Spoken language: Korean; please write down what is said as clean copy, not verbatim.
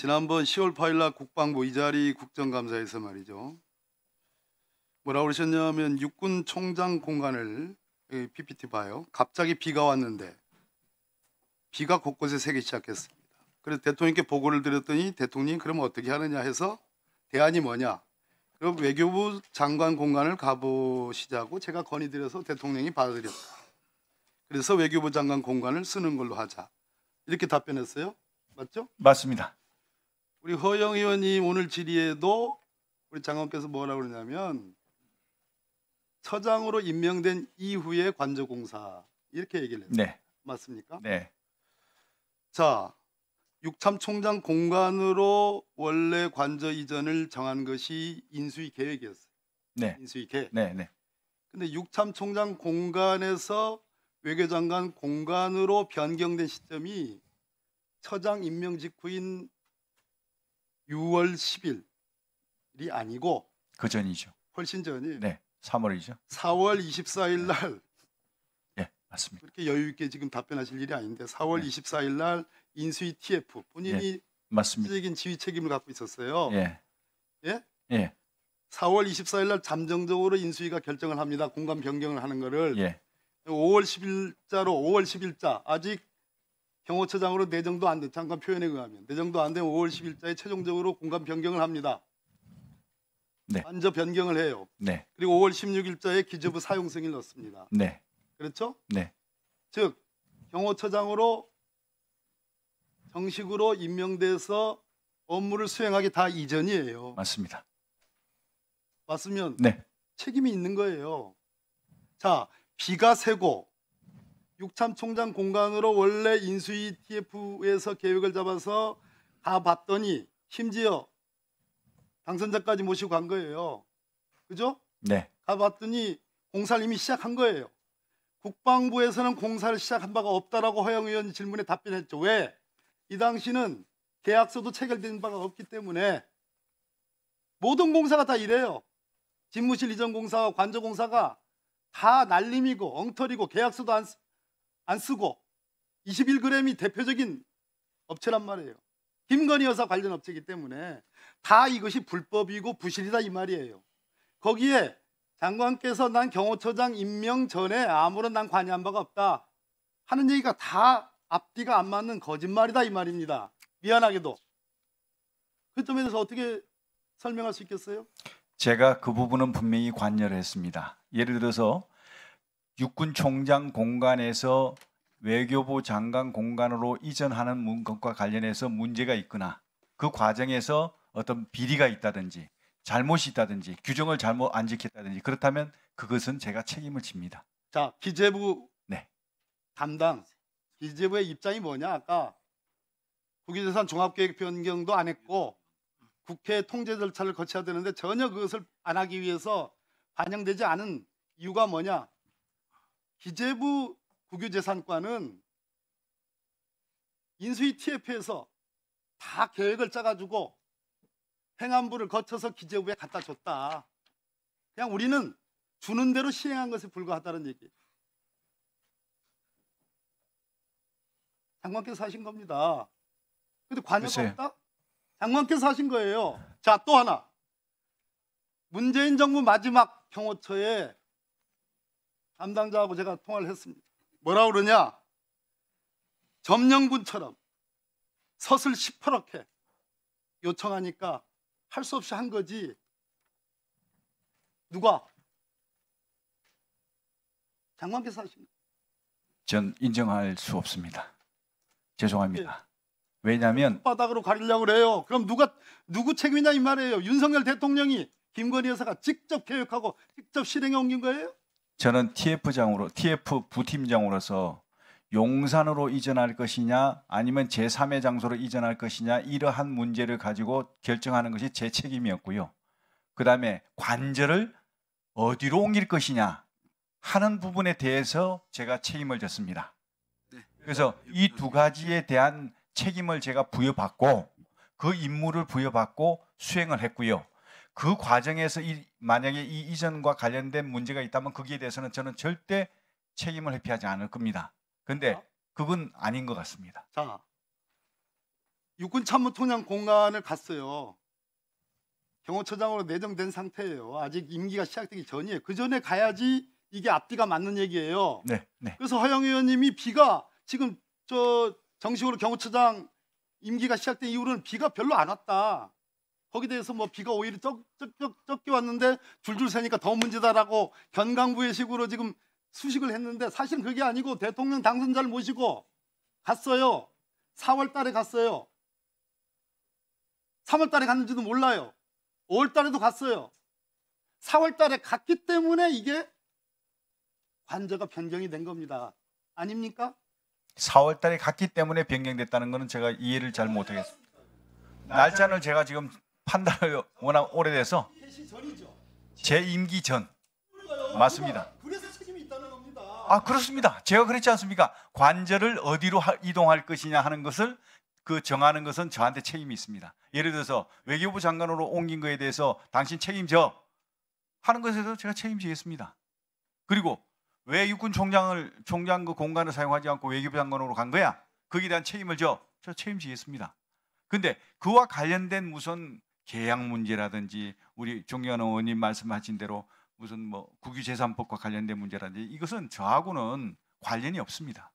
지난번 10월 8일 날 국방부 이 자리 국정감사에서 말이죠. 뭐라고 그러셨냐면 육군 총장 공관을 PPT 봐요. 갑자기 비가 왔는데 비가 곳곳에 새기 시작했습니다. 그래서 대통령께 보고를 드렸더니 대통령이 그러면 어떻게 하느냐 해서 대안이 뭐냐. 그럼 외교부 장관 공관을 가보시자고 제가 건의드려서 대통령이 받아들였다. 그래서 외교부 장관 공관을 쓰는 걸로 하자. 이렇게 답변했어요. 맞죠? 맞습니다. 우리 허영 의원이 오늘 질의에도 우리 장관께서 뭐라고 그러냐면 처장으로 임명된 이후에 관저공사 이렇게 얘기를 했어요. 네. 맞습니까? 네. 자, 육참 총장 공관으로 원래 관저 이전을 정한 것이 인수위 계획이었어요. 네. 인수위 계획. 네. 네. 근데 육참 총장 공관에서 외교장관 공관으로 변경된 시점이 처장 임명 직후인 6월 10일이 아니고 그 전이죠. 훨씬 전이 네. 3월이죠. 4월 24일 날 네, 맞습니다. 그렇게 여유 있게 지금 답변하실 일이 아닌데 4월 네. 24일 날 인수위 TF 본인이 맞습니다. 실질적인 지휘 책임을 갖고 있었어요. 예. 예? 예. 4월 24일 날 잠정적으로 인수위가 결정을 합니다. 공간 변경을 하는 거를. 예. 5월 10일자로 5월 10일자 아직 경호처장으로 내정도 안 된 장관 표현에 의하면 내정도 안 된 5월 10일자에 최종적으로 공간 변경을 합니다. 네. 관저 변경을 해요. 네. 그리고 5월 16일자에 기재부 사용 승인을 넣습니다. 네. 그렇죠? 네. 즉 경호처장으로 정식으로 임명돼서 업무를 수행하기 다 이전이에요. 맞습니다. 맞으면 네. 책임이 있는 거예요. 자, 비가 새고 육참 총장 공관으로 원래 인수위 TF에서 계획을 잡아서 다 봤더니 심지어 당선자까지 모시고 간 거예요. 그죠? 네. 가봤더니 공사를 이미 시작한 거예요. 국방부에서는 공사를 시작한 바가 없다라고 허영 의원 질문에 답변했죠. 왜? 이 당시는 계약서도 체결된 바가 없기 때문에 모든 공사가 다 이래요. 집무실 이전 공사와 관저 공사가 다 날림이고 엉터리고 계약서도 안 쓰고 21g이 대표적인 업체란 말이에요. 김건희 여사 관련 업체이기 때문에 다 이것이 불법이고 부실이다 이 말이에요. 거기에 장관께서 난 경호처장 임명 전에 아무런 난 관여한 바가 없다 하는 얘기가 다 앞뒤가 안 맞는 거짓말이다 이 말입니다. 미안하게도. 그 점에 대해서 어떻게 설명할 수 있겠어요? 제가 그 부분은 분명히 관여를 했습니다. 예를 들어서 육군 총장 공관에서 외교부 장관 공관으로 이전하는 것과 관련해서 문제가 있거나 그 과정에서 어떤 비리가 있다든지 잘못이 있다든지 규정을 잘못 안 지켰다든지 그렇다면 그것은 제가 책임을 집니다. 자, 기재부 네. 담당 기재부의 입장이 뭐냐? 아까 국유재산 종합계획 변경도 안 했고 국회 통제 절차를 거쳐야 되는데 전혀 그것을 안 하기 위해서 반영되지 않은 이유가 뭐냐? 기재부 국유재산과는 인수위 TF에서 다 계획을 짜가지고 행안부를 거쳐서 기재부에 갖다 줬다. 그냥 우리는 주는 대로 시행한 것에 불과하다는 얘기. 장관께서 하신 겁니다. 근데 관여가 없다? 장관께서 하신 거예요. 자, 또 하나. 문재인 정부 마지막 경호처에 담당자하고 제가 통화를 했습니다. 뭐라고 그러냐? 점령군처럼 서슬 시퍼렇게 요청하니까 할 수 없이 한 거지. 누가? 장관께서 하신 거예요. 전 인정할 수 없습니다. 죄송합니다. 왜냐하면 바닥으로 가리려고 그래요. 그럼 누구 책임이냐 이 말이에요. 윤석열 대통령이 김건희 여사가 직접 계획하고 직접 실행해 옮긴 거예요? 저는 TF 부팀장으로서 용산으로 이전할 것이냐 아니면 제3의 장소로 이전할 것이냐 이러한 문제를 가지고 결정하는 것이 제 책임이었고요. 그다음에 관저를 어디로 옮길 것이냐 하는 부분에 대해서 제가 책임을 졌습니다. 그래서 이 두 가지에 대한 책임을 제가 부여받고 그 임무를 부여받고 수행을 했고요. 그 과정에서 만약에 이 이전과 관련된 문제가 있다면 거기에 대해서는 저는 절대 책임을 회피하지 않을 겁니다. 근데 그건 아닌 것 같습니다. 자, 육군참모총장 공간을 갔어요. 경호처장으로 내정된 상태예요. 아직 임기가 시작되기 전이에요. 그 전에 가야지 이게 앞뒤가 맞는 얘기예요. 네, 네. 그래서 허영 의원님이 비가 지금 정식으로 경호처장 임기가 시작된 이후로는 비가 별로 안 왔다. 거기에 대해서 뭐 비가 오히려 적게 왔는데 줄줄 새니까 더 문제다라고 견강부회식으로 지금 수식을 했는데 사실은 그게 아니고 대통령 당선자를 모시고 갔어요. 4월 달에 갔어요. 3월 달에 갔는지도 몰라요. 5월 달에도 갔어요. 4월 달에 갔기 때문에 이게 관저가 변경이 된 겁니다. 아닙니까? 4월 달에 갔기 때문에 변경됐다는 것은 제가 이해를 잘 못하겠습니다. 날짜는 제가 지금 판단을 워낙 오래돼서 개시 전이죠. 제 임기 전. 맞습니다. 그래서 책임이 있다는 겁니다. 아, 그렇습니다. 제가 그랬지 않습니까? 관절을 어디로 이동할 것이냐 하는 것을 정하는 것은 저한테 책임이 있습니다. 예를 들어서 외교부 장관으로 옮긴 거에 대해서 당신 책임져 하는 것에서 제가 책임지겠습니다. 그리고 왜 육군 총장 그 공간을 사용하지 않고 외교부 장관으로 간 거야? 거기에 대한 책임을 저 책임지겠습니다. 근데 그와 관련된 무슨 계약 문제라든지 우리 존경하는 의원님 말씀하신 대로 무슨 뭐 국유재산법과 관련된 문제라든지 이것은 저하고는 관련이 없습니다.